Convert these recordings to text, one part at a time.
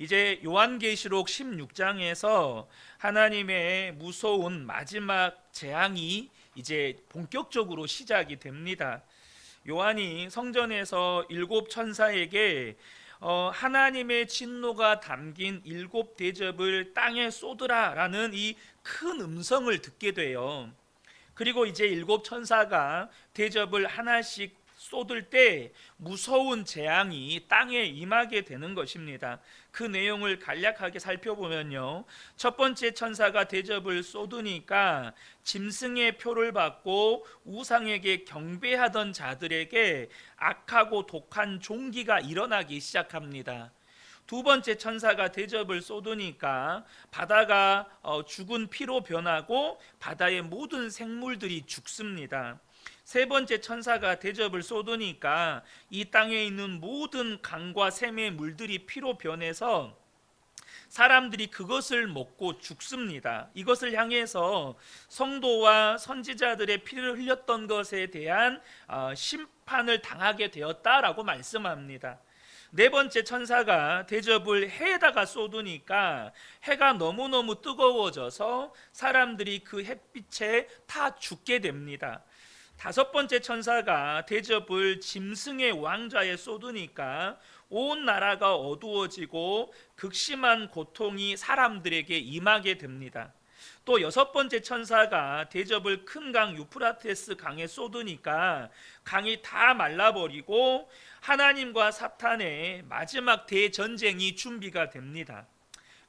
이제 요한계시록 16장에서 하나님의 무서운 마지막 재앙이 이제 본격적으로 시작이 됩니다. 요한이 성전에서 일곱 천사에게 하나님의 진노가 담긴 일곱 대접을 땅에 쏟으라라는 이 큰 음성을 듣게 돼요. 그리고 이제 일곱 천사가 대접을 하나씩 쏟을 때 무서운 재앙이 땅에 임하게 되는 것입니다. 그 내용을 간략하게 살펴보면요, 첫 번째 천사가 대접을 쏟으니까 짐승의 표를 받고 우상에게 경배하던 자들에게 악하고 독한 종기가 일어나기 시작합니다. 두 번째 천사가 대접을 쏟으니까 바다가 죽은 피로 변하고 바다의 모든 생물들이 죽습니다. 세 번째 천사가 대접을 쏟으니까 이 땅에 있는 모든 강과 샘의 물들이 피로 변해서 사람들이 그것을 먹고 죽습니다. 이것을 향해서 성도와 선지자들의 피를 흘렸던 것에 대한 심판을 당하게 되었다라고 말씀합니다. 네 번째 천사가 대접을 해에다가 쏟으니까 해가 너무너무 뜨거워져서 사람들이 그 햇빛에 다 죽게 됩니다. 다섯 번째 천사가 대접을 짐승의 왕좌에 쏟으니까 온 나라가 어두워지고 극심한 고통이 사람들에게 임하게 됩니다. 또 여섯 번째 천사가 대접을 큰 강 유프라테스 강에 쏟으니까 강이 다 말라버리고 하나님과 사탄의 마지막 대전쟁이 준비가 됩니다.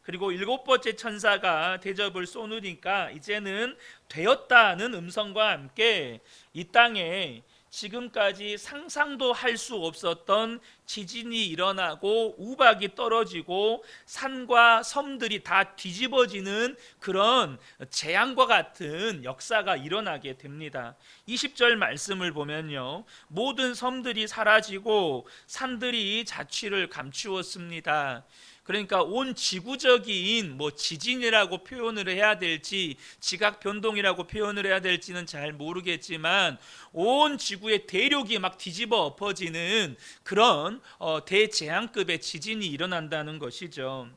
그리고 일곱 번째 천사가 대접을 쏟으니까 이제는 되었다는 음성과 함께 이 땅에 지금까지 상상도 할 수 없었던 지진이 일어나고 우박이 떨어지고 산과 섬들이 다 뒤집어지는 그런 재앙과 같은 역사가 일어나게 됩니다. 20절 말씀을 보면요, 모든 섬들이 사라지고 산들이 자취를 감추었습니다. 그러니까 온 지구적인 지진이라고 표현을 해야 될지 지각 변동이라고 표현을 해야 될지는 잘 모르겠지만 온 지구의 대륙이 막 뒤집어 엎어지는 그런 대재앙급의 지진이 일어난다는 것이죠.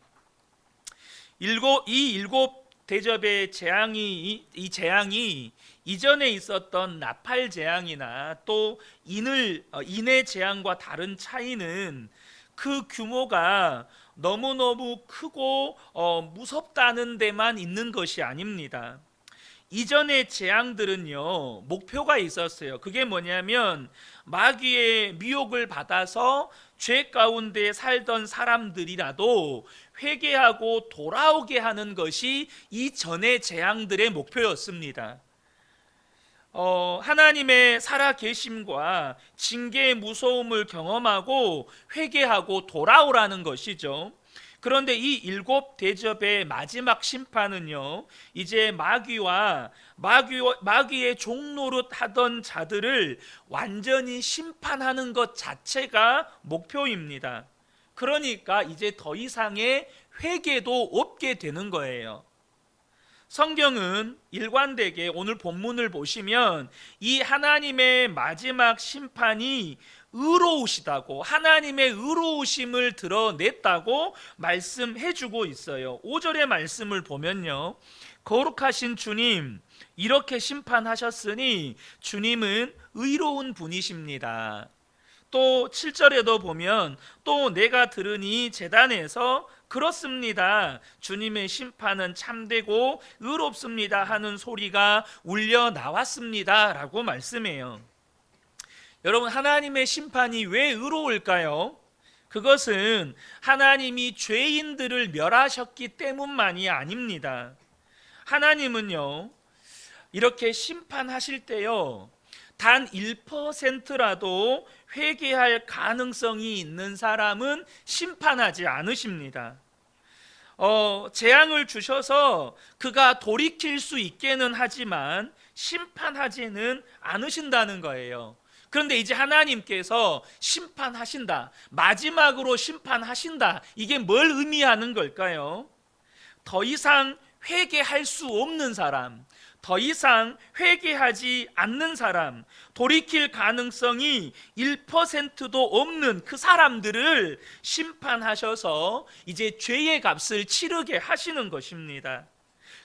이 일곱 대접의 이 재앙이 이전에 있었던 나팔 재앙이나 또 인의 재앙과 다른 차이는 그 규모가 너무너무 크고 무섭다는 데만 있는 것이 아닙니다. 이전의 재앙들은요, 목표가 있었어요. 그게 뭐냐면 마귀의 미혹을 받아서 죄 가운데 살던 사람들이라도 회개하고 돌아오게 하는 것이 이전의 재앙들의 목표였습니다. 하나님의 살아계심과 징계의 무서움을 경험하고 회개하고 돌아오라는 것이죠. 그런데 이 일곱 대접의 마지막 심판은요, 이제 마귀의 종노릇 하던 자들을 완전히 심판하는 것 자체가 목표입니다. 그러니까 이제 더 이상의 회개도 없게 되는 거예요. 성경은 일관되게 오늘 본문을 보시면 이 하나님의 마지막 심판이 의로우시다고, 하나님의 의로우심을 드러냈다고 말씀해주고 있어요. 5절의 말씀을 보면요, 거룩하신 주님, 이렇게 심판하셨으니 주님은 의로운 분이십니다. 또 7절에도 보면 또 내가 들으니 제단에서 그렇습니다, 주님의 심판은 참되고 의롭습니다 하는 소리가 울려 나왔습니다 라고 말씀해요. 여러분, 하나님의 심판이 왜 의로울까요? 그것은 하나님이 죄인들을 멸하셨기 때문만이 아닙니다. 하나님은요, 이렇게 심판하실 때요, 단 1%라도 회개할 가능성이 있는 사람은 심판하지 않으십니다. 재앙을 주셔서 그가 돌이킬 수 있게는 하지만 심판하지는 않으신다는 거예요. 그런데 이제 하나님께서 심판하신다, 마지막으로 심판하신다, 이게 뭘 의미하는 걸까요? 더 이상 회개할 수 없는 사람, 더 이상 회개하지 않는 사람, 돌이킬 가능성이 1%도 없는 그 사람들을 심판하셔서 이제 죄의 값을 치르게 하시는 것입니다.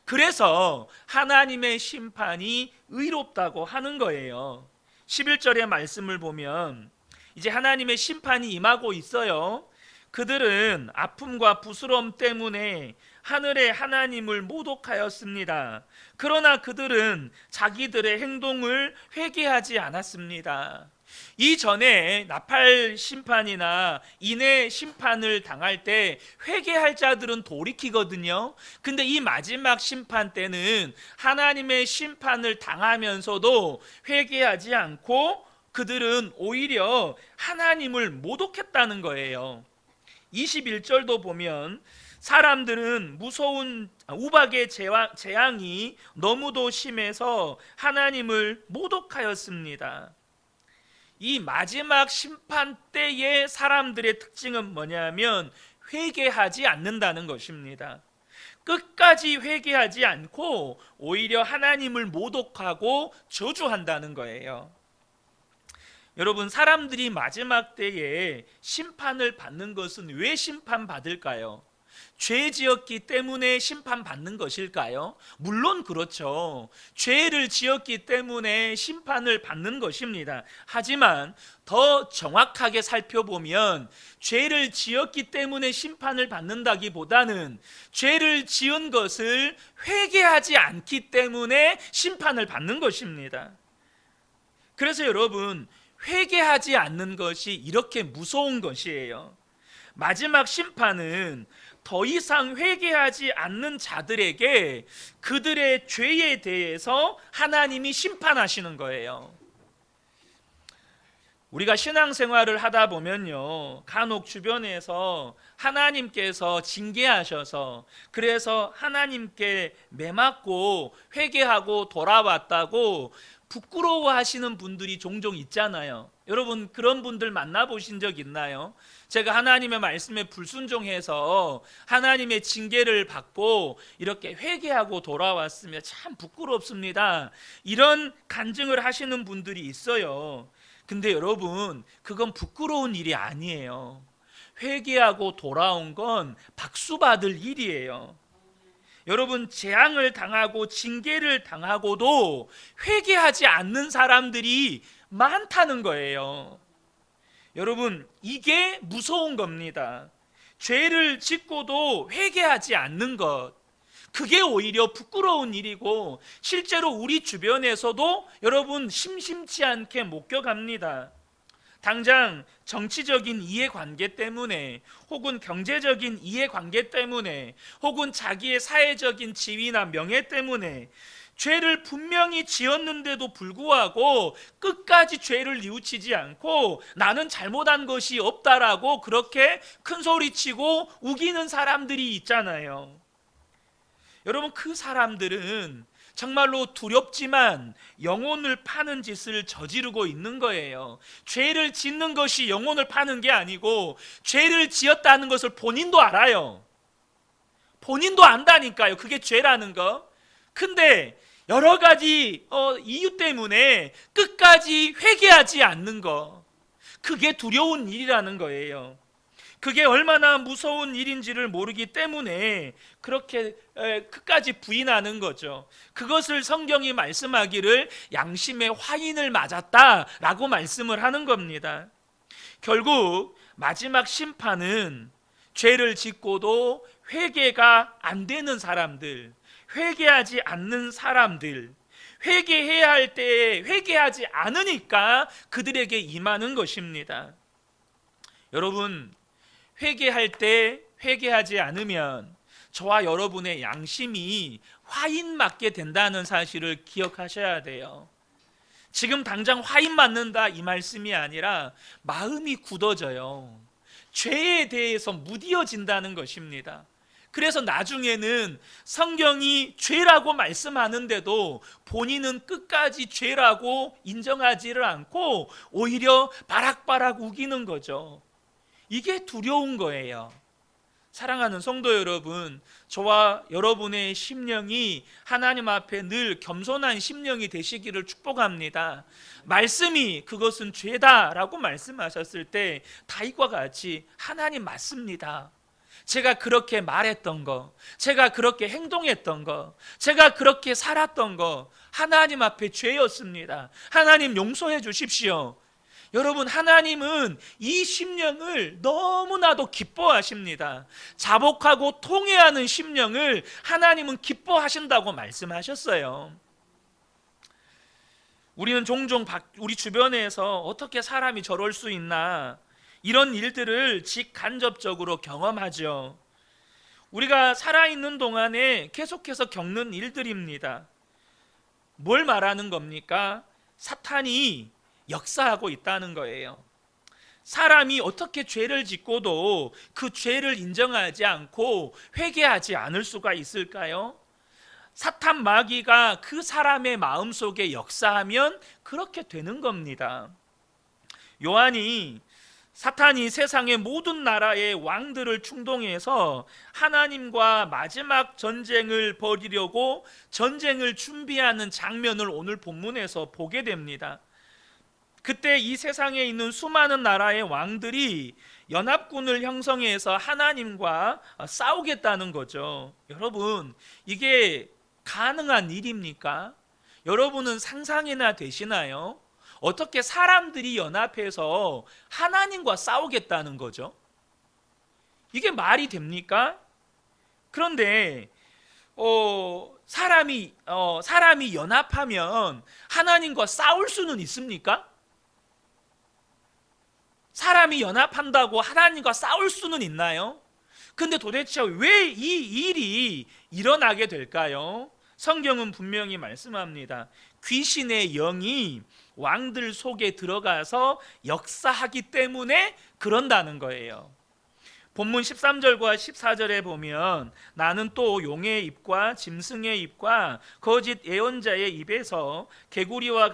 그래서 하나님의 심판이 의롭다고 하는 거예요. 11절의 말씀을 보면 이제 하나님의 심판이 임하고 있어요. 그들은 아픔과 부스럼 때문에 하늘의 하나님을 모독하였습니다. 그러나 그들은 자기들의 행동을 회개하지 않았습니다. 이전에 나팔 심판이나 인의 심판을 당할 때 회개할 자들은 돌이키거든요. 근데 이 마지막 심판 때는 하나님의 심판을 당하면서도 회개하지 않고 그들은 오히려 하나님을 모독했다는 거예요. 21절도 보면 사람들은 무서운 우박의 재앙이 너무도 심해서 하나님을 모독하였습니다. 이 마지막 심판 때의 사람들의 특징은 뭐냐면 회개하지 않는다는 것입니다. 끝까지 회개하지 않고 오히려 하나님을 모독하고 저주한다는 거예요. 여러분, 사람들이 마지막 때에 심판을 받는 것은 왜 심판받을까요? 죄 지었기 때문에 심판받는 것일까요? 물론 그렇죠. 죄를 지었기 때문에 심판을 받는 것입니다. 하지만 더 정확하게 살펴보면 죄를 지었기 때문에 심판을 받는다기보다는 죄를 지은 것을 회개하지 않기 때문에 심판을 받는 것입니다. 그래서 여러분, 회개하지 않는 것이 이렇게 무서운 것이에요. 마지막 심판은 더 이상 회개하지 않는 자들에게 그들의 죄에 대해서 하나님이 심판하시는 거예요. 우리가 신앙생활을 하다 보면요, 간혹 주변에서 하나님께서 징계하셔서 그래서 하나님께 매맞고 회개하고 돌아왔다고 부끄러워하시는 분들이 종종 있잖아요. 여러분, 그런 분들 만나보신 적 있나요? 제가 하나님의 말씀에 불순종해서 하나님의 징계를 받고 이렇게 회개하고 돌아왔으면 참 부끄럽습니다, 이런 간증을 하시는 분들이 있어요. 근데 여러분, 그건 부끄러운 일이 아니에요. 회개하고 돌아온 건 박수 받을 일이에요. 여러분, 재앙을 당하고 징계를 당하고도 회개하지 않는 사람들이 많다는 거예요. 여러분, 이게 무서운 겁니다. 죄를 짓고도 회개하지 않는 것, 그게 오히려 부끄러운 일이고 실제로 우리 주변에서도 여러분 심심치 않게 목격합니다. 당장 정치적인 이해관계 때문에 혹은 경제적인 이해관계 때문에 혹은 자기의 사회적인 지위나 명예 때문에 죄를 분명히 지었는데도 불구하고 끝까지 죄를 뉘우치지 않고 나는 잘못한 것이 없다라고 그렇게 큰소리치고 우기는 사람들이 있잖아요. 여러분, 그 사람들은 정말로 두렵지만 영혼을 파는 짓을 저지르고 있는 거예요. 죄를 짓는 것이 영혼을 파는 게 아니고 죄를 지었다는 것을 본인도 알아요. 본인도 안다니까요, 그게 죄라는 거. 근데 여러 가지 이유 때문에 끝까지 회개하지 않는 거, 그게 두려운 일이라는 거예요. 그게 얼마나 무서운 일인지를 모르기 때문에 그렇게 끝까지 부인하는 거죠. 그것을 성경이 말씀하기를 양심의 화인을 맞았다라고 말씀을 하는 겁니다. 결국 마지막 심판은 죄를 짓고도 회개가 안 되는 사람들, 회개하지 않는 사람들, 회개해야 할 때 회개하지 않으니까 그들에게 임하는 것입니다. 여러분, 회개할 때 회개하지 않으면 저와 여러분의 양심이 화인 맞게 된다는 사실을 기억하셔야 돼요. 지금 당장 화인 맞는다 이 말씀이 아니라 마음이 굳어져요. 죄에 대해서 무디어진다는 것입니다. 그래서 나중에는 성경이 죄라고 말씀하는데도 본인은 끝까지 죄라고 인정하지를 않고 오히려 바락바락 우기는 거죠. 이게 두려운 거예요. 사랑하는 성도 여러분, 저와 여러분의 심령이 하나님 앞에 늘 겸손한 심령이 되시기를 축복합니다. 말씀이 그것은 죄다라고 말씀하셨을 때 다윗과 같이 하나님 맞습니다. 제가 그렇게 말했던 거, 제가 그렇게 행동했던 거, 제가 그렇게 살았던 거 하나님 앞에 죄였습니다. 하나님 용서해 주십시오. 여러분, 하나님은 이 심령을 너무나도 기뻐하십니다. 자복하고 통회하는 심령을 하나님은 기뻐하신다고 말씀하셨어요. 우리는 종종 우리 주변에서 어떻게 사람이 저럴 수 있나, 이런 일들을 직간접적으로 경험하죠. 우리가 살아있는 동안에 계속해서 겪는 일들입니다. 뭘 말하는 겁니까? 사탄이 역사하고 있다는 거예요. 사람이 어떻게 죄를 짓고도 그 죄를 인정하지 않고 회개하지 않을 수가 있을까요? 사탄 마귀가 그 사람의 마음속에 역사하면 그렇게 되는 겁니다. 요한이 사탄이 세상의 모든 나라의 왕들을 충동해서 하나님과 마지막 전쟁을 벌이려고 전쟁을 준비하는 장면을 오늘 본문에서 보게 됩니다. 그때 이 세상에 있는 수많은 나라의 왕들이 연합군을 형성해서 하나님과 싸우겠다는 거죠. 여러분, 이게 가능한 일입니까? 여러분은 상상이나 되시나요? 어떻게 사람들이 연합해서 하나님과 싸우겠다는 거죠? 이게 말이 됩니까? 그런데 사람이 연합하면 하나님과 싸울 수는 있습니까? 사람이 연합한다고 하나님과 싸울 수는 있나요? 근데 도대체 왜 이 일이 일어나게 될까요? 성경은 분명히 말씀합니다. 귀신의 영이 왕들 속에 들어가서 역사하기 때문에 그런다는 거예요. 본문 13절과 14절에 보면 나는 또 용의 입과 짐승의 입과 거짓 예언자의 입에서 개구리와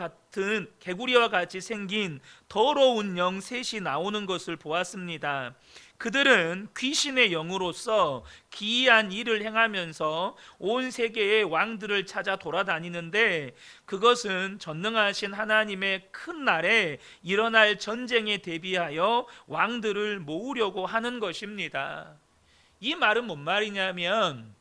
같이 생긴 더러운 영 셋이 나오는 것을 보았습니다. 그들은 귀신의 영으로서 기이한 일을 행하면서 온 세계의 왕들을 찾아 돌아다니는데 그것은 전능하신 하나님의 큰 날에 일어날 전쟁에 대비하여 왕들을 모으려고 하는 것입니다. 이 말은 뭔 말이냐면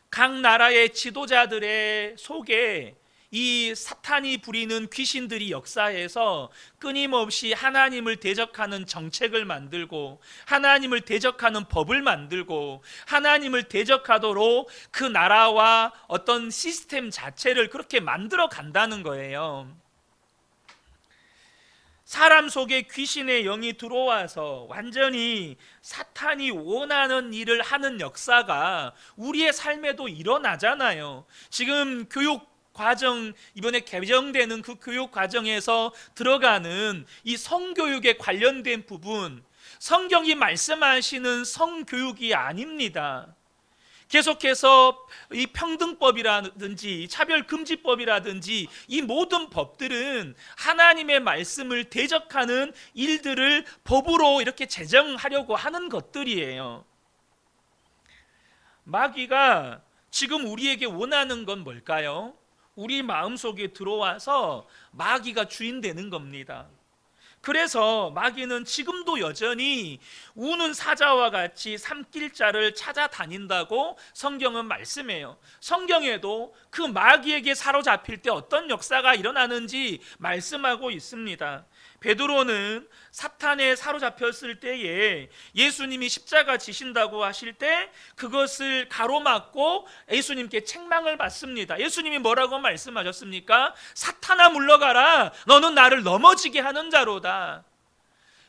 각 나라의 지도자들의 속에 이 사탄이 부리는 귀신들이 역사해서 끊임없이 하나님을 대적하는 정책을 만들고 하나님을 대적하는 법을 만들고 하나님을 대적하도록 그 나라와 어떤 시스템 자체를 그렇게 만들어 간다는 거예요. 사람 속에 귀신의 영이 들어와서 완전히 사탄이 원하는 일을 하는 역사가 우리의 삶에도 일어나잖아요. 지금 교육 과정, 이번에 개정되는 그 교육 과정에서 들어가는 이 성교육에 관련된 부분, 성경이 말씀하시는 성교육이 아닙니다. 계속해서 이 평등법이라든지 차별금지법이라든지 이 모든 법들은 하나님의 말씀을 대적하는 일들을 법으로 이렇게 제정하려고 하는 것들이에요. 마귀가 지금 우리에게 원하는 건 뭘까요? 우리 마음속에 들어와서 마귀가 주인 되는 겁니다. 그래서 마귀는 지금도 여전히 우는 사자와 같이 삼킬 자를 찾아다닌다고 성경은 말씀해요. 성경에도 그 마귀에게 사로잡힐 때 어떤 역사가 일어나는지 말씀하고 있습니다. 베드로는 사탄에 사로잡혔을 때에 예수님이 십자가 지신다고 하실 때 그것을 가로막고 예수님께 책망을 받습니다. 예수님이 뭐라고 말씀하셨습니까? 사탄아 물러가라, 너는 나를 넘어지게 하는 자로다.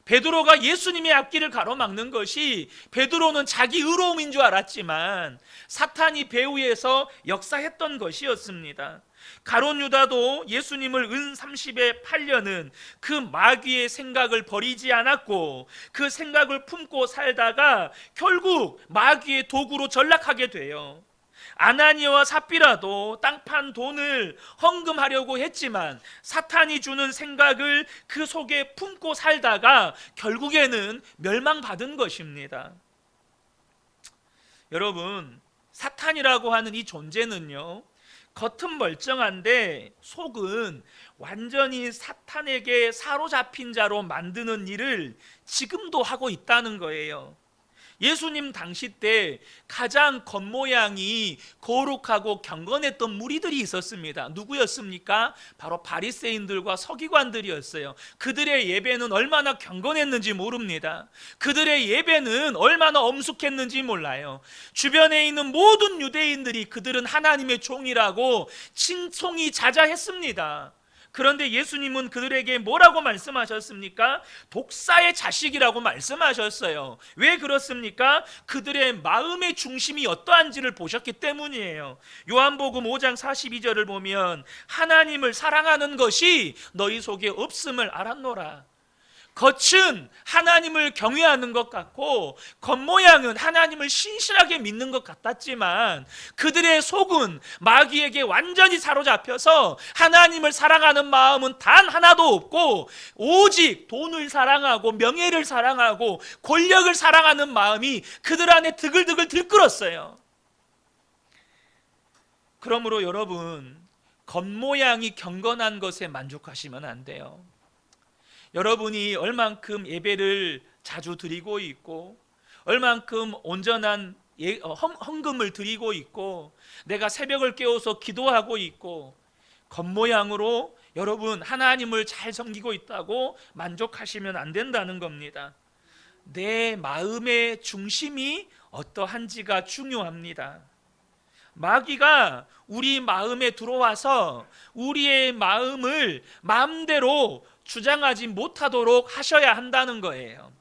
베드로가 예수님의 앞길을 가로막는 것이 베드로는 자기 의로움인 줄 알았지만 사탄이 배후에서 역사했던 것이었습니다. 가룟 유다도 예수님을 은 30에 팔려는 그 마귀의 생각을 버리지 않았고 그 생각을 품고 살다가 결국 마귀의 도구로 전락하게 돼요. 아나니아와 삽비라도 땅 판 돈을 헌금하려고 했지만 사탄이 주는 생각을 그 속에 품고 살다가 결국에는 멸망받은 것입니다. 여러분, 사탄이라고 하는 이 존재는요, 겉은 멀쩡한데 속은 완전히 사탄에게 사로잡힌 자로 만드는 일을 지금도 하고 있다는 거예요. 예수님 당시 때 가장 겉모양이 거룩하고 경건했던 무리들이 있었습니다. 누구였습니까? 바로 바리새인들과 서기관들이었어요. 그들의 예배는 얼마나 경건했는지 모릅니다. 그들의 예배는 얼마나 엄숙했는지 몰라요. 주변에 있는 모든 유대인들이 그들은 하나님의 종이라고 칭송이 자자했습니다. 그런데 예수님은 그들에게 뭐라고 말씀하셨습니까? 독사의 자식이라고 말씀하셨어요. 왜 그렇습니까? 그들의 마음의 중심이 어떠한지를 보셨기 때문이에요. 요한복음 5장 42절을 보면 하나님을 사랑하는 것이 너희 속에 없음을 알았노라. 겉은 하나님을 경외하는 것 같고 겉모양은 하나님을 신실하게 믿는 것 같았지만 그들의 속은 마귀에게 완전히 사로잡혀서 하나님을 사랑하는 마음은 단 하나도 없고 오직 돈을 사랑하고 명예를 사랑하고 권력을 사랑하는 마음이 그들 안에 드글드글 들끓었어요. 그러므로 여러분, 겉모양이 경건한 것에 만족하시면 안 돼요. 여러분이 얼만큼 예배를 자주 드리고 있고 얼만큼 온전한 헌금을 드리고 있고 내가 새벽을 깨워서 기도하고 있고 겉모양으로 여러분 하나님을 잘 섬기고 있다고 만족하시면 안 된다는 겁니다. 내 마음의 중심이 어떠한지가 중요합니다. 마귀가 우리 마음에 들어와서 우리의 마음을 마음대로 주장하지 못하도록 하셔야 한다는 거예요.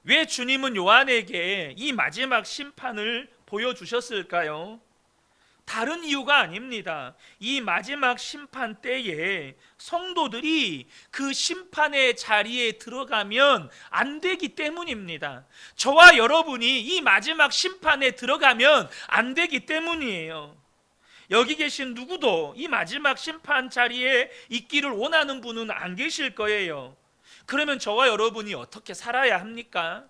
왜 주님은 요한에게 이 마지막 심판을 보여주셨을까요? 다른 이유가 아닙니다. 이 마지막 심판 때에 성도들이 그 심판의 자리에 들어가면 안 되기 때문입니다. 저와 여러분이 이 마지막 심판에 들어가면 안 되기 때문이에요. 여기 계신 누구도 이 마지막 심판 자리에 있기를 원하는 분은 안 계실 거예요. 그러면 저와 여러분이 어떻게 살아야 합니까?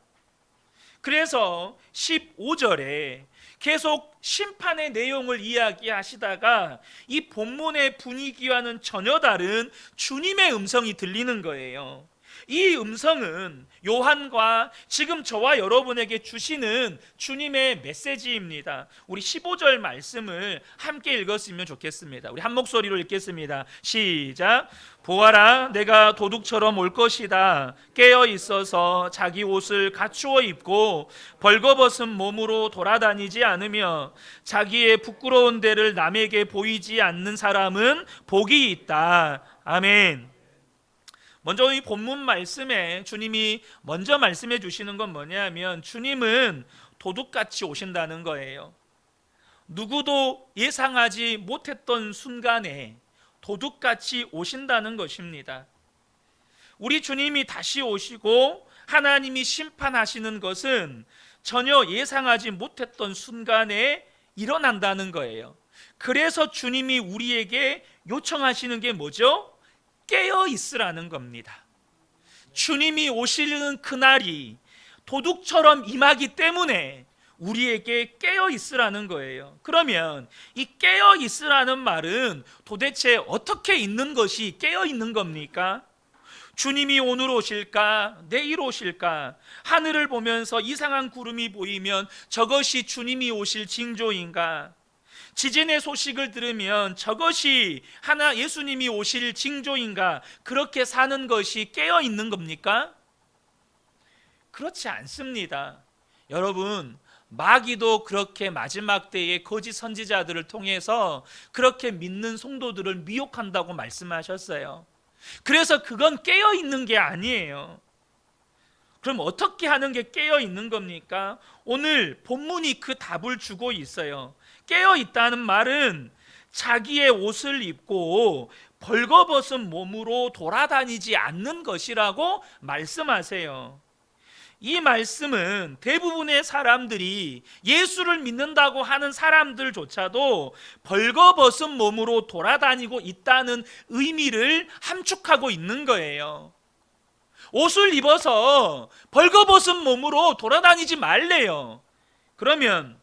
그래서 15절에 계속 심판의 내용을 이야기하시다가 이 본문의 분위기와는 전혀 다른 주님의 음성이 들리는 거예요. 이 음성은 요한과 지금 저와 여러분에게 주시는 주님의 메시지입니다. 우리 15절 말씀을 함께 읽었으면 좋겠습니다. 우리 한 목소리로 읽겠습니다. 시작. 보아라, 내가 도둑처럼 올 것이다. 깨어 있어서 자기 옷을 갖추어 입고 벌거벗은 몸으로 돌아다니지 않으며 자기의 부끄러운 데를 남에게 보이지 않는 사람은 복이 있다. 아멘. 먼저 이 본문 말씀에 주님이 먼저 말씀해 주시는 건 뭐냐면 주님은 도둑같이 오신다는 거예요. 누구도 예상하지 못했던 순간에 도둑같이 오신다는 것입니다. 우리 주님이 다시 오시고 하나님이 심판하시는 것은 전혀 예상하지 못했던 순간에 일어난다는 거예요. 그래서 주님이 우리에게 요청하시는 게 뭐죠? 깨어 있으라는 겁니다. 주님이 오시는 그날이 도둑처럼 임하기 때문에 우리에게 깨어 있으라는 거예요. 그러면 이 깨어 있으라는 말은 도대체 어떻게 있는 것이 깨어 있는 겁니까? 주님이 오늘 오실까? 내일 오실까? 하늘을 보면서 이상한 구름이 보이면 저것이 주님이 오실 징조인가? 지진의 소식을 들으면 저것이 예수님이 오실 징조인가? 그렇게 사는 것이 깨어 있는 겁니까? 그렇지 않습니다. 여러분, 마귀도 그렇게 마지막 때에 거짓 선지자들을 통해서 그렇게 믿는 성도들을 미혹한다고 말씀하셨어요. 그래서 그건 깨어 있는 게 아니에요. 그럼 어떻게 하는 게 깨어 있는 겁니까? 오늘 본문이 그 답을 주고 있어요. 깨어 있다는 말은 자기의 옷을 입고 벌거벗은 몸으로 돌아다니지 않는 것이라고 말씀하세요. 이 말씀은 대부분의 사람들이 예수를 믿는다고 하는 사람들조차도 벌거벗은 몸으로 돌아다니고 있다는 의미를 함축하고 있는 거예요. 옷을 입어서 벌거벗은 몸으로 돌아다니지 말래요. 그러면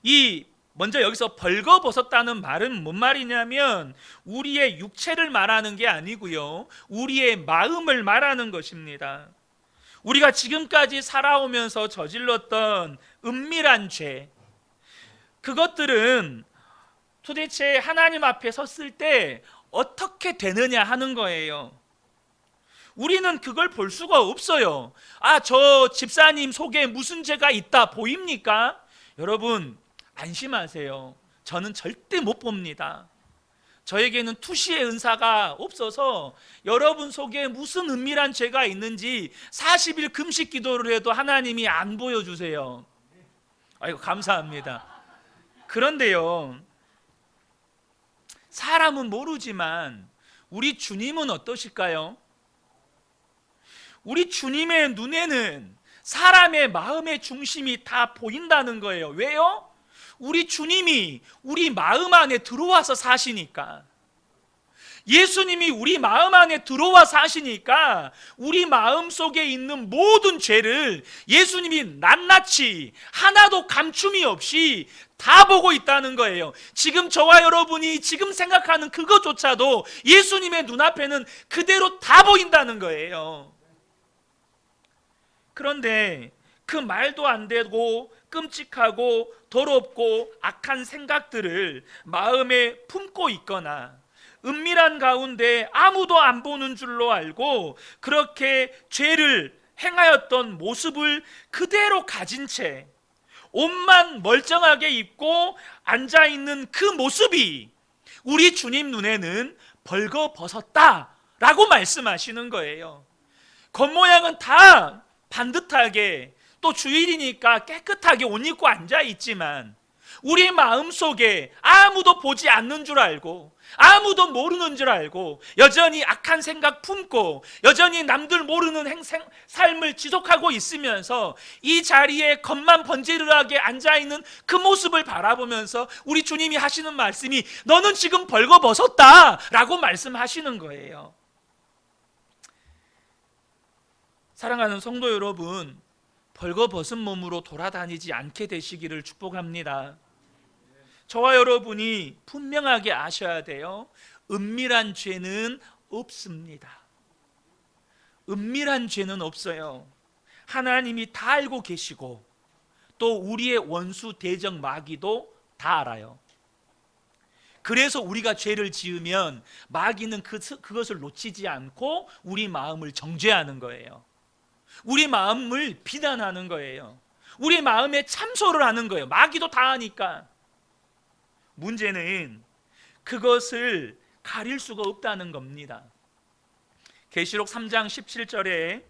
이 먼저 여기서 벌거벗었다는 말은 뭔 말이냐면 우리의 육체를 말하는 게 아니고요, 우리의 마음을 말하는 것입니다. 우리가 지금까지 살아오면서 저질렀던 은밀한 죄, 그것들은 도대체 하나님 앞에 섰을 때 어떻게 되느냐 하는 거예요. 우리는 그걸 볼 수가 없어요. 저 집사님 속에 무슨 죄가 있다 보입니까? 여러분 안심하세요. 저는 절대 못 봅니다. 저에게는 투시의 은사가 없어서 여러분 속에 무슨 은밀한 죄가 있는지 40일 금식 기도를 해도 하나님이 안 보여주세요. 아이고 감사합니다. 그런데요, 사람은 모르지만 우리 주님은 어떠실까요? 우리 주님의 눈에는 사람의 마음의 중심이 다 보인다는 거예요. 왜요? 우리 주님이 우리 마음 안에 들어와서 사시니까. 예수님이 우리 마음 안에 들어와 사시니까 우리 마음 속에 있는 모든 죄를 예수님이 낱낱이 하나도 감춤이 없이 다 보고 있다는 거예요. 지금 저와 여러분이 지금 생각하는 그것조차도 예수님의 눈앞에는 그대로 다 보인다는 거예요. 그런데 그 말도 안 되고 끔찍하고 더럽고 악한 생각들을 마음에 품고 있거나 은밀한 가운데 아무도 안 보는 줄로 알고 그렇게 죄를 행하였던 모습을 그대로 가진 채 옷만 멀쩡하게 입고 앉아있는 그 모습이 우리 주님 눈에는 벌거벗었다라고 말씀하시는 거예요. 겉모양은 다 반듯하게 또 주일이니까 깨끗하게 옷 입고 앉아있지만 우리 마음속에 아무도 보지 않는 줄 알고 아무도 모르는 줄 알고 여전히 악한 생각 품고 여전히 남들 모르는 삶을 지속하고 있으면서 이 자리에 겉만 번지르르하게 앉아있는 그 모습을 바라보면서 우리 주님이 하시는 말씀이 너는 지금 벌거벗었다 라고 말씀하시는 거예요. 사랑하는 성도 여러분, 벌거벗은 몸으로 돌아다니지 않게 되시기를 축복합니다. 저와 여러분이 분명하게 아셔야 돼요. 은밀한 죄는 없습니다. 은밀한 죄는 없어요. 하나님이 다 알고 계시고 또 우리의 원수 대적 마귀도 다 알아요. 그래서 우리가 죄를 지으면 마귀는 그것을 놓치지 않고 우리 마음을 정죄하는 거예요. 우리 마음을 비난하는 거예요. 우리 마음에 참소를 하는 거예요. 마귀도 다 아니까. 문제는 그것을 가릴 수가 없다는 겁니다. 계시록 3장 17절에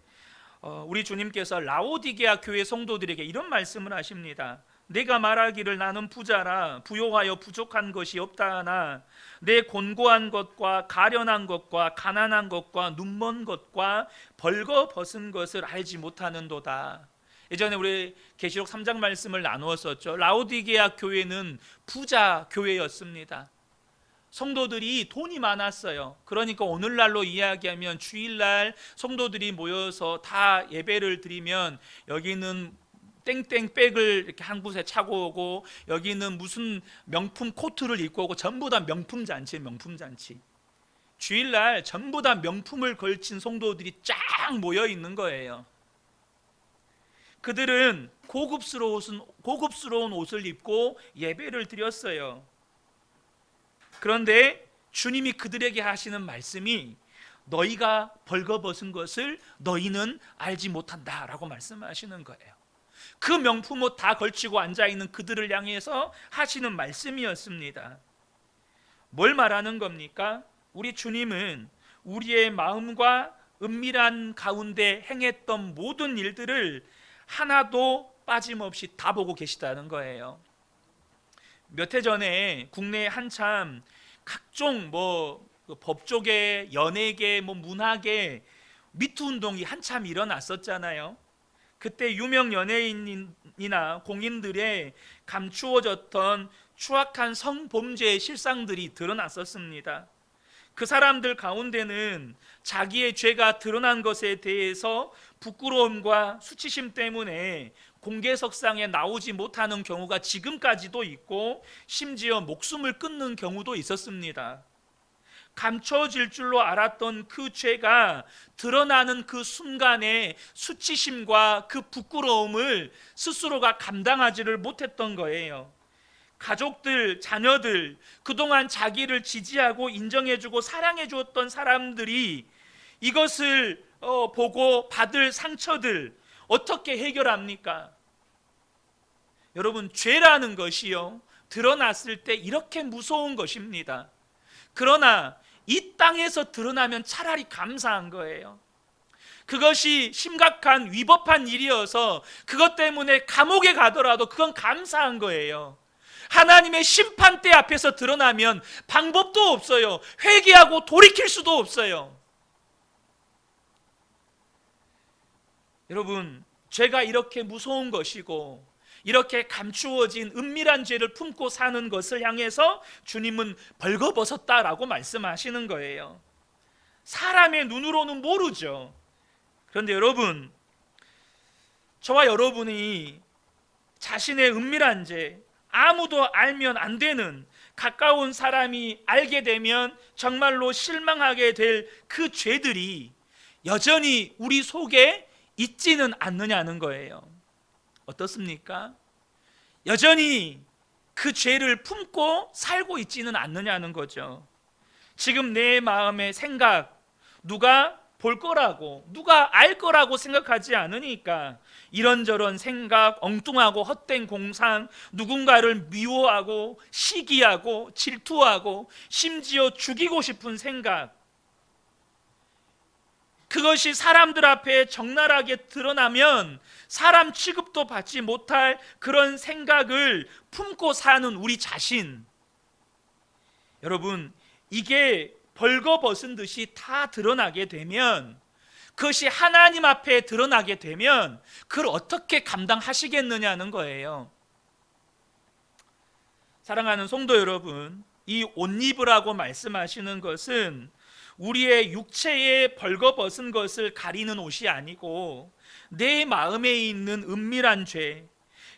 우리 주님께서 라오디게아 교회 성도들에게 이런 말씀을 하십니다. 내가 말하기를 나는 부자라 부요하여 부족한 것이 없다 하나 내 곤고한 것과 가련한 것과 가난한 것과 눈먼 것과 벌거벗은 것을 알지 못하는도다. 예전에 우리 계시록 3장 말씀을 나누었었죠. 라오디게아 교회는 부자 교회였습니다. 성도들이 돈이 많았어요. 그러니까 오늘날로 이야기하면 주일날 성도들이 모여서 다 예배를 드리면 여기는 땡땡백을 이렇게 한 곳에 차고 오고 여기는 무슨 명품 코트를 입고 오고 전부 다 명품 잔치예요. 명품 잔치. 주일날 전부 다 명품을 걸친 성도들이 쫙 모여 있는 거예요. 그들은 고급스러운 옷을 입고 예배를 드렸어요. 그런데 주님이 그들에게 하시는 말씀이 너희가 벌거벗은 것을 너희는 알지 못한다라고 말씀하시는 거예요. 그 명품 옷 다 걸치고 앉아있는 그들을 향해서 하시는 말씀이었습니다. 뭘 말하는 겁니까? 우리 주님은 우리의 마음과 은밀한 가운데 행했던 모든 일들을 하나도 빠짐없이 다 보고 계시다는 거예요. 몇 해 전에 국내에 한참 각종 법조계, 연예계, 문화계 미투 운동이 한참 일어났었잖아요. 그때 유명 연예인이나 공인들의 감추어졌던 추악한 성범죄의 실상들이 드러났었습니다. 그 사람들 가운데는 자기의 죄가 드러난 것에 대해서 부끄러움과 수치심 때문에 공개석상에 나오지 못하는 경우가 지금까지도 있고 심지어 목숨을 끊는 경우도 있었습니다. 감춰질 줄로 알았던 그 죄가 드러나는 그 순간에 수치심과 그 부끄러움을 스스로가 감당하지를 못했던 거예요. 가족들, 자녀들, 그동안 자기를 지지하고 인정해주고 사랑해주었던 사람들이 이것을 보고 받을 상처들 어떻게 해결합니까? 여러분, 죄라는 것이요, 드러났을 때 이렇게 무서운 것입니다. 그러나 이 땅에서 드러나면 차라리 감사한 거예요. 그것이 심각한 위법한 일이어서 그것 때문에 감옥에 가더라도 그건 감사한 거예요. 하나님의 심판대 앞에서 드러나면 방법도 없어요. 회개하고 돌이킬 수도 없어요. 여러분, 죄가 이렇게 무서운 것이고 이렇게 감추어진 은밀한 죄를 품고 사는 것을 향해서 주님은 벌거벗었다라고 말씀하시는 거예요. 사람의 눈으로는 모르죠. 그런데 여러분, 저와 여러분이 자신의 은밀한 죄, 아무도 알면 안 되는, 가까운 사람이 알게 되면 정말로 실망하게 될 그 죄들이 여전히 우리 속에 있지는 않느냐는 거예요. 어떻습니까? 여전히 그 죄를 품고 살고 있지는 않느냐는 거죠. 지금 내 마음의 생각, 누가 볼 거라고, 누가 알 거라고 생각하지 않으니까 이런저런 생각, 엉뚱하고 헛된 공상, 누군가를 미워하고 시기하고 질투하고 심지어 죽이고 싶은 생각, 그것이 사람들 앞에 적나라하게 드러나면 사람 취급도 받지 못할 그런 생각을 품고 사는 우리 자신, 여러분, 이게 벌거벗은 듯이 다 드러나게 되면, 그것이 하나님 앞에 드러나게 되면 그걸 어떻게 감당하시겠느냐는 거예요. 사랑하는 성도 여러분, 이 옷 입으라고 말씀하시는 것은 우리의 육체에 벌거벗은 것을 가리는 옷이 아니고 내 마음에 있는 은밀한 죄,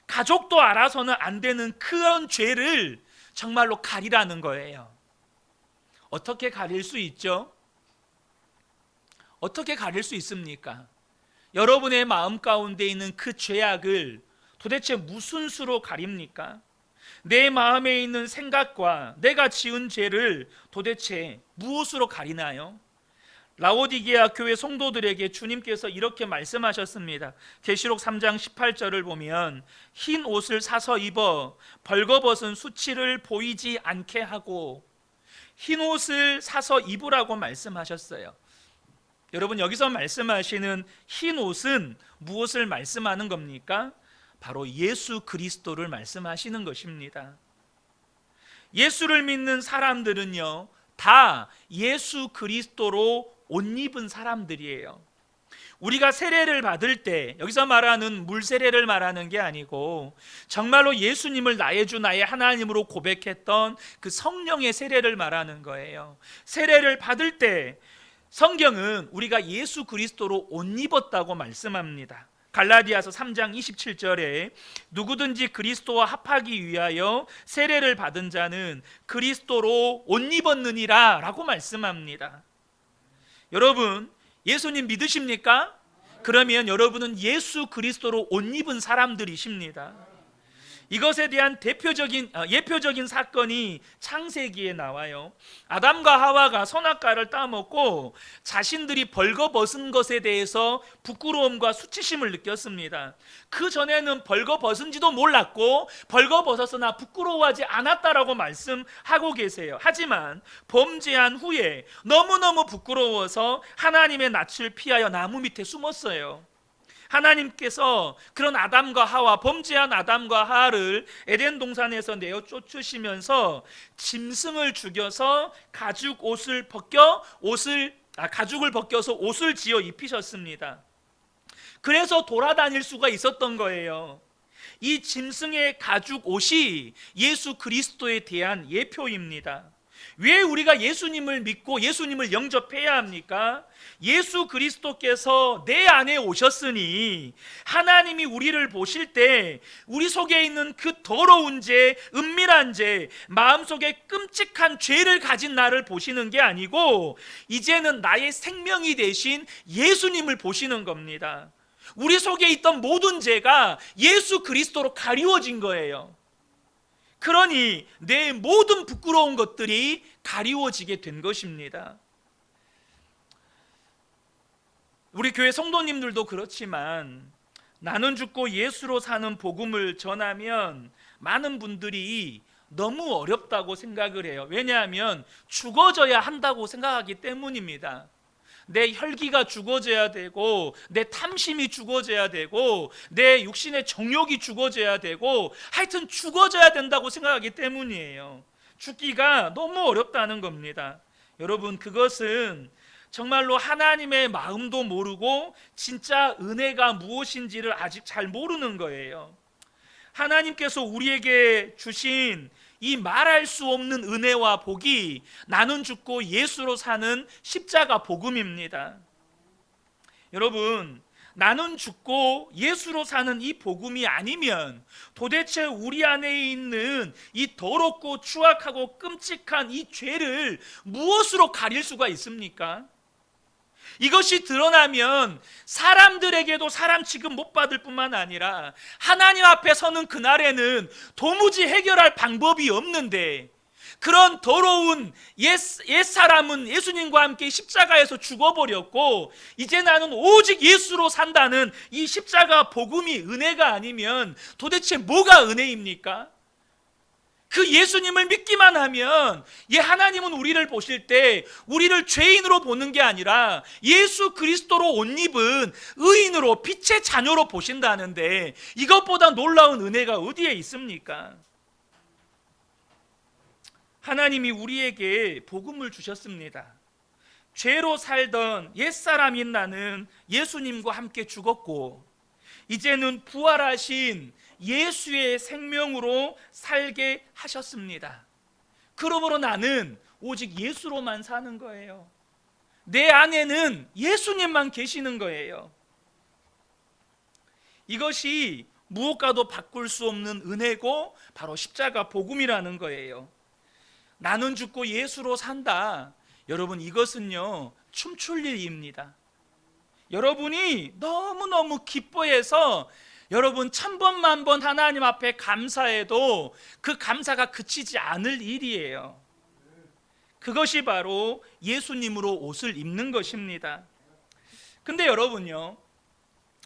가족도 알아서는 안 되는 그런 죄를 정말로 가리라는 거예요. 어떻게 가릴 수 있죠? 어떻게 가릴 수 있습니까? 여러분의 마음 가운데 있는 그 죄악을 도대체 무슨 수로 가립니까? 내 마음에 있는 생각과 내가 지은 죄를 도대체 무엇으로 가리나요? 라오디게아 교회 성도들에게 주님께서 이렇게 말씀하셨습니다. 계시록 3장 18절을 보면 흰 옷을 사서 입어 벌거벗은 수치를 보이지 않게 하고, 흰 옷을 사서 입으라고 말씀하셨어요. 여러분, 여기서 말씀하시는 흰 옷은 무엇을 말씀하는 겁니까? 바로 예수 그리스도를 말씀하시는 것입니다. 예수를 믿는 사람들은요, 다 예수 그리스도로 옷 입은 사람들이에요. 우리가 세례를 받을 때, 여기서 말하는 물 세례를 말하는 게 아니고 정말로 예수님을 나의 주 나의 하나님으로 고백했던 그 성령의 세례를 말하는 거예요. 세례를 받을 때 성경은 우리가 예수 그리스도로 옷 입었다고 말씀합니다. 갈라디아서 3장 27절에 누구든지 그리스도와 합하기 위하여 세례를 받은 자는 그리스도로 옷 입었느니라 라고 말씀합니다. 여러분, 예수님 믿으십니까? 그러면 여러분은 예수 그리스도로 옷 입은 사람들이십니다. 이것에 대한 예표적인 사건이 창세기에 나와요. 아담과 하와가 선악과를 따먹고 자신들이 벌거벗은 것에 대해서 부끄러움과 수치심을 느꼈습니다. 그 전에는 벌거벗은지도 몰랐고 벌거벗었으나 부끄러워하지 않았다라고 말씀하고 계세요. 하지만 범죄한 후에 너무너무 부끄러워서 하나님의 낯을 피하여 나무 밑에 숨었어요. 하나님께서 그런 아담과 하와, 범죄한 아담과 하와를 에덴 동산에서 내어 쫓으시면서 짐승을 죽여서 가죽을 벗겨서 옷을 지어 입히셨습니다. 그래서 돌아다닐 수가 있었던 거예요. 이 짐승의 가죽 옷이 예수 그리스도에 대한 예표입니다. 왜 우리가 예수님을 믿고 예수님을 영접해야 합니까? 예수 그리스도께서 내 안에 오셨으니 하나님이 우리를 보실 때 우리 속에 있는 그 더러운 죄, 은밀한 죄, 마음속에 끔찍한 죄를 가진 나를 보시는 게 아니고 이제는 나의 생명이 되신 예수님을 보시는 겁니다. 우리 속에 있던 모든 죄가 예수 그리스도로 가리워진 거예요. 그러니 내 모든 부끄러운 것들이 가리워지게 된 것입니다. 우리 교회 성도님들도 그렇지만 나는 죽고 예수로 사는 복음을 전하면 많은 분들이 너무 어렵다고 생각을 해요. 왜냐하면 죽어져야 한다고 생각하기 때문입니다. 내 혈기가 죽어져야 되고 내 탐심이 죽어져야 되고 내 육신의 정욕이 죽어져야 되고 하여튼 죽어져야 된다고 생각하기 때문이에요. 죽기가 너무 어렵다는 겁니다. 여러분, 그것은 정말로 하나님의 마음도 모르고 진짜 은혜가 무엇인지를 아직 잘 모르는 거예요. 하나님께서 우리에게 주신 이 말할 수 없는 은혜와 복이 나는 죽고 예수로 사는 십자가 복음입니다. 여러분, 나는 죽고 예수로 사는 이 복음이 아니면 도대체 우리 안에 있는 이 더럽고 추악하고 끔찍한 이 죄를 무엇으로 가릴 수가 있습니까? 이것이 드러나면 사람들에게도 사람 취급 못 받을 뿐만 아니라 하나님 앞에 서는 그날에는 도무지 해결할 방법이 없는데, 그런 더러운 옛사람은 예수님과 함께 십자가에서 죽어버렸고 이제 나는 오직 예수로 산다는 이 십자가 복음이 은혜가 아니면 도대체 뭐가 은혜입니까? 그 예수님을 믿기만 하면 하나님은 우리를 보실 때 우리를 죄인으로 보는 게 아니라 예수 그리스도로 옷 입은 의인으로, 빛의 자녀로 보신다는데 이것보다 놀라운 은혜가 어디에 있습니까? 하나님이 우리에게 복음을 주셨습니다. 죄로 살던 옛사람인 나는 예수님과 함께 죽었고 이제는 부활하신 예수의 생명으로 살게 하셨습니다. 그러므로 나는 오직 예수로만 사는 거예요. 내 안에는 예수님만 계시는 거예요. 이것이 무엇과도 바꿀 수 없는 은혜고 바로 십자가 복음이라는 거예요. 나는 죽고 예수로 산다. 여러분, 이것은요 춤출 일입니다. 여러분이 너무너무 기뻐해서 여러분 1000번 만번 하나님 앞에 감사해도 그 감사가 그치지 않을 일이에요. 그것이 바로 예수님으로 옷을 입는 것입니다. 근데 여러분요,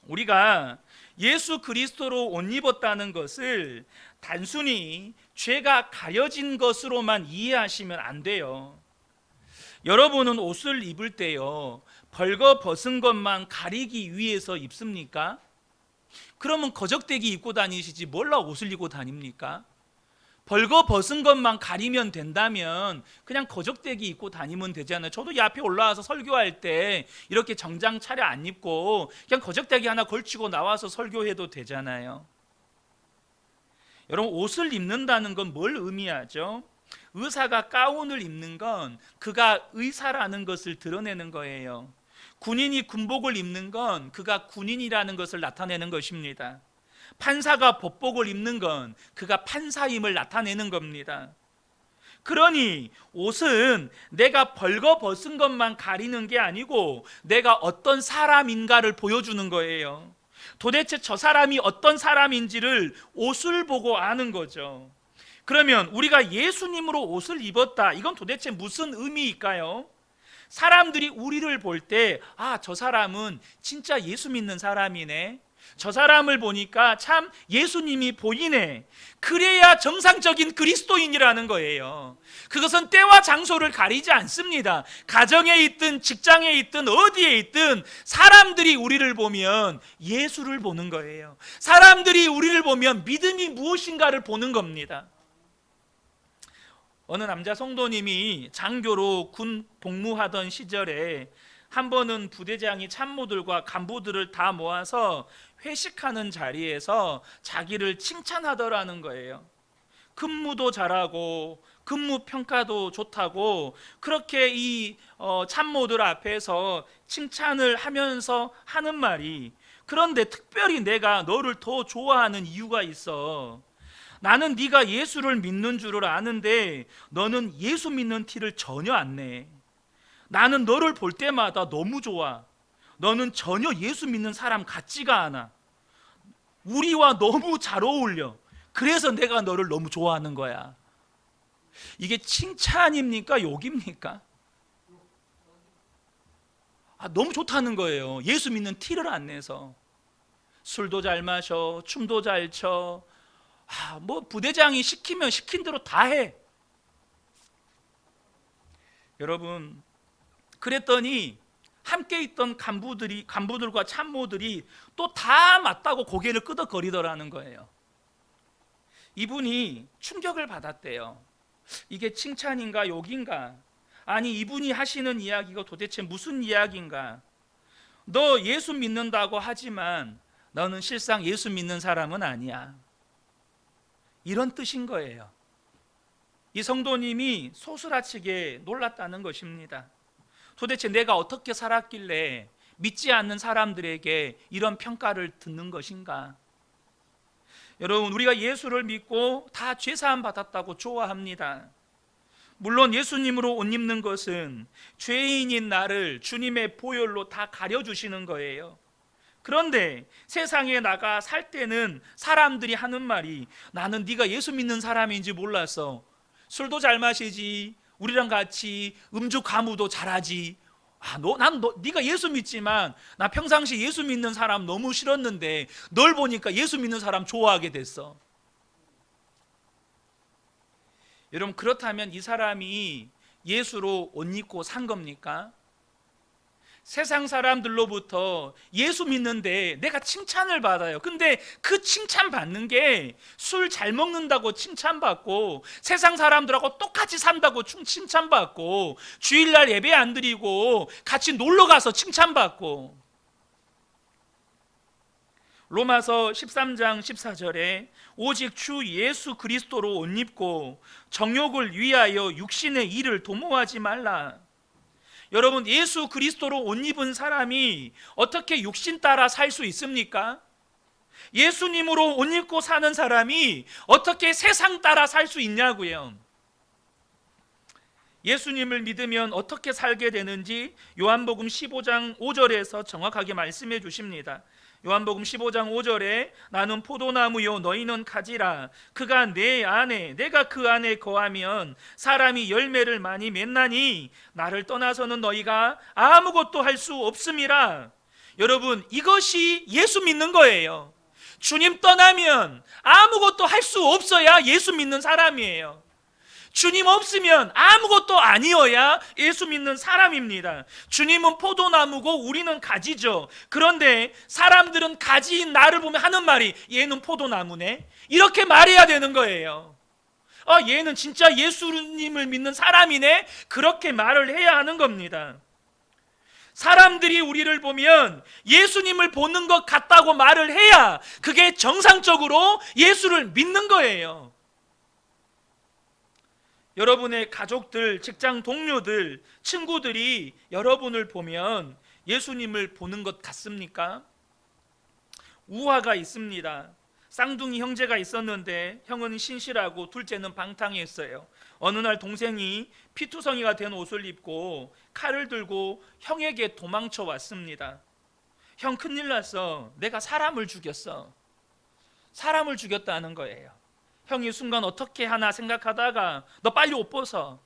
우리가 예수 그리스도로 옷 입었다는 것을 단순히 죄가 가려진 것으로만 이해하시면 안 돼요. 여러분은 옷을 입을 때요 벌거벗은 것만 가리기 위해서 입습니까? 그러면 거적대기 입고 다니시지 뭘로 옷을 입고 다닙니까? 벌거벗은 것만 가리면 된다면 그냥 거적대기 입고 다니면 되잖아요. 저도 이 앞에 올라와서 설교할 때 이렇게 정장 차려 안 입고 그냥 거적대기 하나 걸치고 나와서 설교해도 되잖아요. 여러분, 옷을 입는다는 건 뭘 의미하죠? 의사가 가운을 입는 건 그가 의사라는 것을 드러내는 거예요. 군인이 군복을 입는 건 그가 군인이라는 것을 나타내는 것입니다. 판사가 법복을 입는 건 그가 판사임을 나타내는 겁니다. 그러니 옷은 내가 벌거벗은 것만 가리는 게 아니고 내가 어떤 사람인가를 보여주는 거예요. 도대체 저 사람이 어떤 사람인지를 옷을 보고 아는 거죠. 그러면 우리가 예수님으로 옷을 입었다, 이건 도대체 무슨 의미일까요? 사람들이 우리를 볼 때 저 사람은 진짜 예수 믿는 사람이네, 저 사람을 보니까 참 예수님이 보이네, 그래야 정상적인 그리스도인이라는 거예요. 그것은 때와 장소를 가리지 않습니다. 가정에 있든 직장에 있든 어디에 있든 사람들이 우리를 보면 예수를 보는 거예요. 사람들이 우리를 보면 믿음이 무엇인가를 보는 겁니다. 어느 남자 성도님이 장교로 군 복무하던 시절에 한 번은 부대장이 참모들과 간부들을 다 모아서 회식하는 자리에서 자기를 칭찬하더라는 거예요. 근무도 잘하고 근무 평가도 좋다고 그렇게 이 참모들 앞에서 칭찬을 하면서 하는 말이, 그런데 특별히 내가 너를 더 좋아하는 이유가 있어. 나는 네가 예수를 믿는 줄을 아는데 너는 예수 믿는 티를 전혀 안 내. 나는 너를 볼 때마다 너무 좋아. 너는 전혀 예수 믿는 사람 같지가 않아. 우리와 너무 잘 어울려. 그래서 내가 너를 너무 좋아하는 거야. 이게 칭찬입니까? 욕입니까? 너무 좋다는 거예요. 예수 믿는 티를 안 내서. 술도 잘 마셔, 춤도 잘 춰. 뭐 부대장이 시키면 시킨 대로 다 해. 여러분, 그랬더니 함께 있던 간부들과 참모들이 또 다 맞다고 고개를 끄덕거리더라는 거예요. 이분이 충격을 받았대요. 이게 칭찬인가 욕인가? 아니, 이분이 하시는 이야기가 도대체 무슨 이야기인가? 너 예수 믿는다고 하지만 너는 실상 예수 믿는 사람은 아니야. 이런 뜻인 거예요. 이 성도님이 소스라치게 놀랐다는 것입니다. 도대체 내가 어떻게 살았길래 믿지 않는 사람들에게 이런 평가를 듣는 것인가? 여러분, 우리가 예수를 믿고 다 죄사함 받았다고 좋아합니다. 물론 예수님으로 옷 입는 것은 죄인인 나를 주님의 보혈로 다 가려주시는 거예요. 그런데 세상에 나가 살 때는 사람들이 하는 말이, 나는 네가 예수 믿는 사람인지 몰랐어. 술도 잘 마시지, 우리랑 같이 음주 가무도 잘하지. 네가 예수 믿지만 나 평상시 예수 믿는 사람 너무 싫었는데 널 보니까 예수 믿는 사람 좋아하게 됐어. 여러분, 그렇다면 이 사람이 예수로 옷 입고 산 겁니까? 세상 사람들로부터 예수 믿는데 내가 칭찬을 받아요. 근데 그 칭찬 받는 게 술 잘 먹는다고 칭찬받고, 세상 사람들하고 똑같이 산다고 칭찬받고, 주일날 예배 안 드리고 같이 놀러 가서 칭찬받고. 로마서 13장 14절에 오직 주 예수 그리스도로 옷 입고 정욕을 위하여 육신의 일을 도모하지 말라. 여러분, 예수 그리스도로 옷 입은 사람이 어떻게 육신 따라 살 수 있습니까? 예수님으로 옷 입고 사는 사람이 어떻게 세상 따라 살 수 있냐고요. 예수님을 믿으면 어떻게 살게 되는지 요한복음 15장 5절에서 정확하게 말씀해 주십니다. 요한복음 15장 5절에 나는 포도나무요 너희는 가지라. 그가 내 안에 내가 그 안에 거하면 사람이 열매를 많이 맺나니 나를 떠나서는 너희가 아무것도 할 수 없음이라. 여러분, 이것이 예수 믿는 거예요. 주님 떠나면 아무것도 할 수 없어야 예수 믿는 사람이에요. 주님 없으면 아무것도 아니어야 예수 믿는 사람입니다. 주님은 포도나무고 우리는 가지죠. 그런데 사람들은 가지인 나를 보면 하는 말이, 얘는 포도나무네, 이렇게 말해야 되는 거예요. 얘는 진짜 예수님을 믿는 사람이네, 그렇게 말을 해야 하는 겁니다. 사람들이 우리를 보면 예수님을 보는 것 같다고 말을 해야 그게 정상적으로 예수를 믿는 거예요. 여러분의 가족들, 직장 동료들, 친구들이 여러분을 보면 예수님을 보는 것 같습니까? 우화가 있습니다. 쌍둥이 형제가 있었는데 형은 신실하고 둘째는 방탕했어요. 어느 날 동생이 피투성이가 된 옷을 입고 칼을 들고 형에게 도망쳐 왔습니다. 형, 큰일 났어. 내가 사람을 죽였어. 사람을 죽였다는 거예요. 형이 순간 어떻게 하나 생각하다가 너 빨리 옷 벗어.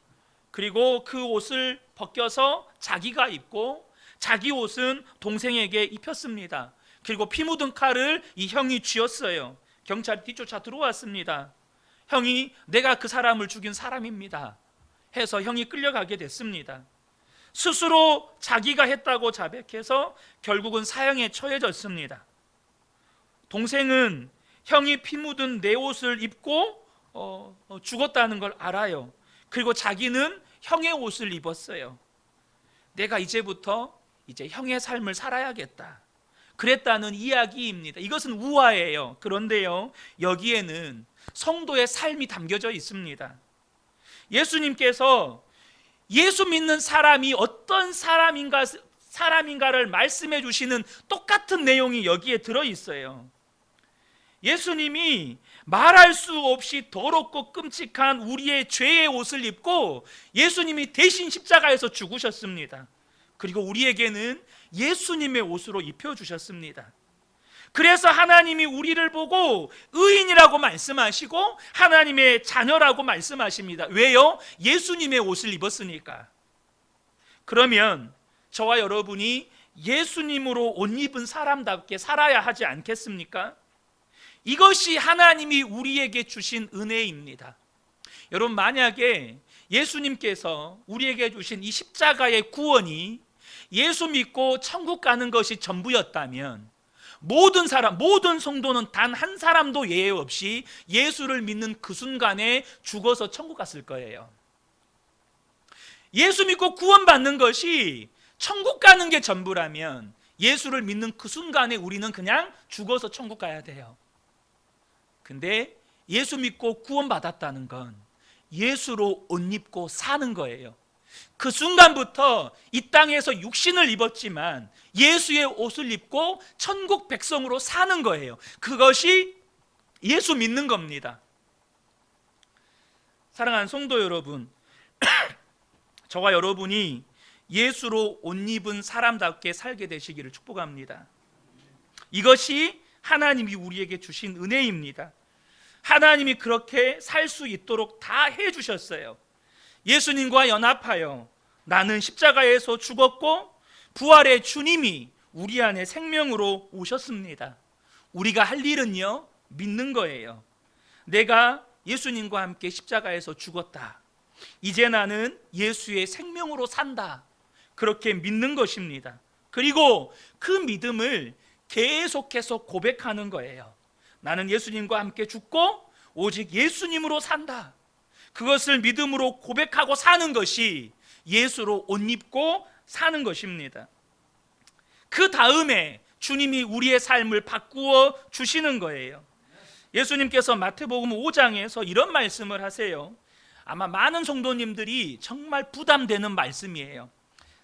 그리고 그 옷을 벗겨서 자기가 입고 자기 옷은 동생에게 입혔습니다. 그리고 피 묻은 칼을 이 형이 쥐었어요. 경찰이 뒤쫓아 들어왔습니다. 형이 내가 그 사람을 죽인 사람입니다 해서 형이 끌려가게 됐습니다. 스스로 자기가 했다고 자백해서 결국은 사형에 처해졌습니다. 동생은 형이 피 묻은 내 옷을 입고 죽었다는 걸 알아요. 그리고 자기는 형의 옷을 입었어요. 내가 이제부터 형의 삶을 살아야겠다, 그랬다는 이야기입니다. 이것은 우화예요. 그런데요, 여기에는 성도의 삶이 담겨져 있습니다. 예수님께서 예수 믿는 사람이 어떤 사람인가를 말씀해 주시는 똑같은 내용이 여기에 들어있어요. 예수님이 말할 수 없이 더럽고 끔찍한 우리의 죄의 옷을 입고 예수님이 대신 십자가에서 죽으셨습니다. 그리고 우리에게는 예수님의 옷으로 입혀주셨습니다. 그래서 하나님이 우리를 보고 의인이라고 말씀하시고 하나님의 자녀라고 말씀하십니다. 왜요? 예수님의 옷을 입었으니까. 그러면 저와 여러분이 예수님으로 옷 입은 사람답게 살아야 하지 않겠습니까? 이것이 하나님이 우리에게 주신 은혜입니다. 여러분, 만약에 예수님께서 우리에게 주신 이 십자가의 구원이 예수 믿고 천국 가는 것이 전부였다면 모든 성도는 단 한 사람도 예외 없이 예수를 믿는 그 순간에 죽어서 천국 갔을 거예요. 예수 믿고 구원받는 것이 천국 가는 게 전부라면 예수를 믿는 그 순간에 우리는 그냥 죽어서 천국 가야 돼요. 근데 예수 믿고 구원받았다는 건 예수로 옷 입고 사는 거예요. 그 순간부터 이 땅에서 육신을 입었지만 예수의 옷을 입고 천국 백성으로 사는 거예요. 그것이 예수 믿는 겁니다. 사랑하는 성도 여러분, 저와 여러분이 예수로 옷 입은 사람답게 살게 되시기를 축복합니다. 이것이 하나님이 우리에게 주신 은혜입니다. 하나님이 그렇게 살 수 있도록 다 해주셨어요. 예수님과 연합하여 나는 십자가에서 죽었고 부활의 주님이 우리 안에 생명으로 오셨습니다. 우리가 할 일은요, 믿는 거예요. 내가 예수님과 함께 십자가에서 죽었다. 이제 나는 예수의 생명으로 산다. 그렇게 믿는 것입니다. 그리고 그 믿음을 계속해서 고백하는 거예요. 나는 예수님과 함께 죽고 오직 예수님으로 산다. 그것을 믿음으로 고백하고 사는 것이 예수로 옷 입고 사는 것입니다. 그 다음에 주님이 우리의 삶을 바꾸어 주시는 거예요. 예수님께서 마태복음 5장에서 이런 말씀을 하세요. 아마 많은 성도님들이 정말 부담되는 말씀이에요.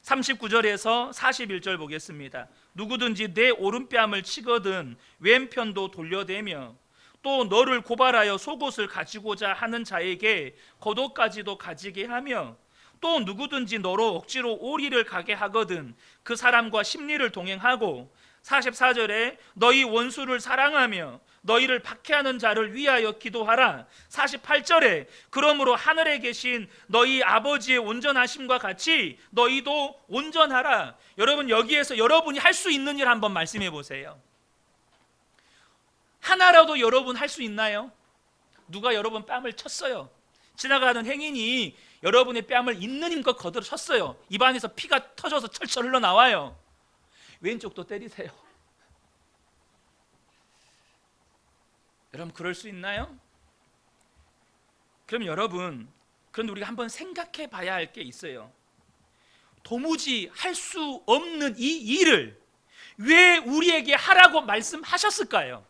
39절에서 41절 보겠습니다. 누구든지 내 오른뺨을 치거든 왼편도 돌려대며 또 너를 고발하여 속옷을 가지고자 하는 자에게 겉옷까지도 가지게 하며 또 누구든지 너로 억지로 오리를 가게 하거든 그 사람과 십리를 동행하고 44절에 너희 원수를 사랑하며 너희를 박해하는 자를 위하여 기도하라. 48절에 그러므로 하늘에 계신 너희 아버지의 온전하심과 같이 너희도 온전하라. 여러분, 여기에서 여러분이 할 수 있는 일 한번 말씀해 보세요. 하나라도 여러분 할 수 있나요? 누가 여러분 뺨을 쳤어요. 지나가는 행인이 여러분의 뺨을 있는 힘껏 거들어 쳤어요. 입안에서 피가 터져서 철철 흘러나와요. 왼쪽도 때리세요. 여러분, 그럴 수 있나요? 그럼 여러분, 그런데 우리가 한번 생각해 봐야 할 게 있어요. 도무지 할 수 없는 이 일을 왜 우리에게 하라고 말씀하셨을까요?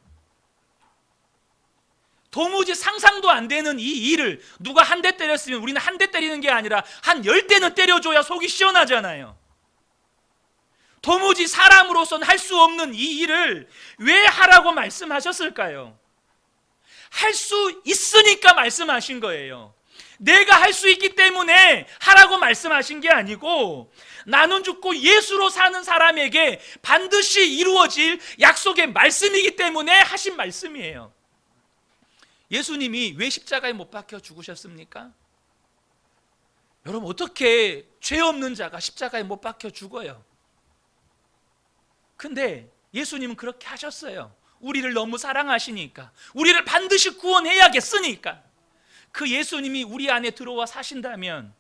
도무지 상상도 안 되는 이 일을 누가 한 대 때렸으면 우리는 한 대 때리는 게 아니라 한 10대는 때려줘야 속이 시원하잖아요. 도무지 사람으로서는 할 수 없는 이 일을 왜 하라고 말씀하셨을까요? 할 수 있으니까 말씀하신 거예요. 내가 할 수 있기 때문에 하라고 말씀하신 게 아니고 나는 죽고 예수로 사는 사람에게 반드시 이루어질 약속의 말씀이기 때문에 하신 말씀이에요. 예수님이 왜 십자가에 못 박혀 죽으셨습니까? 여러분, 어떻게 죄 없는 자가 십자가에 못 박혀 죽어요? 근데 예수님은 그렇게 하셨어요. 우리를 너무 사랑하시니까, 우리를 반드시 구원해야겠으니까. 그 예수님이 우리 안에 들어와 사신다면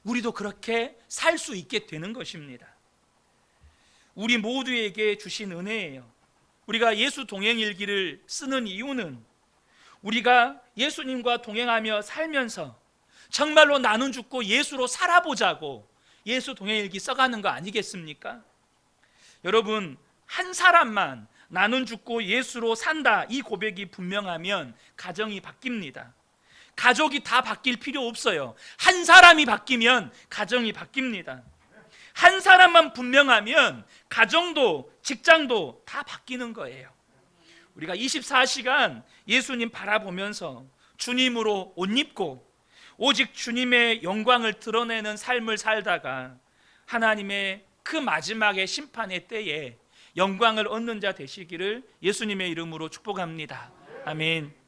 우리도 그렇게 살 수 있게 되는 것입니다. 우리 모두에게 주신 은혜예요. 우리가 예수 동행일기를 쓰는 이유는 우리가 예수님과 동행하며 살면서 정말로 나는 죽고 예수로 살아보자고 예수 동행일기 써가는 거 아니겠습니까? 여러분, 한 사람만 나는 죽고 예수로 산다, 이 고백이 분명하면 가정이 바뀝니다. 가족이 다 바뀔 필요 없어요. 한 사람이 바뀌면 가정이 바뀝니다. 한 사람만 분명하면 가정도 직장도 다 바뀌는 거예요. 우리가 24시간 예수님 바라보면서 주님으로 옷 입고 오직 주님의 영광을 드러내는 삶을 살다가 하나님의 그 마지막의 심판의 때에 영광을 얻는 자 되시기를 예수님의 이름으로 축복합니다. 아멘.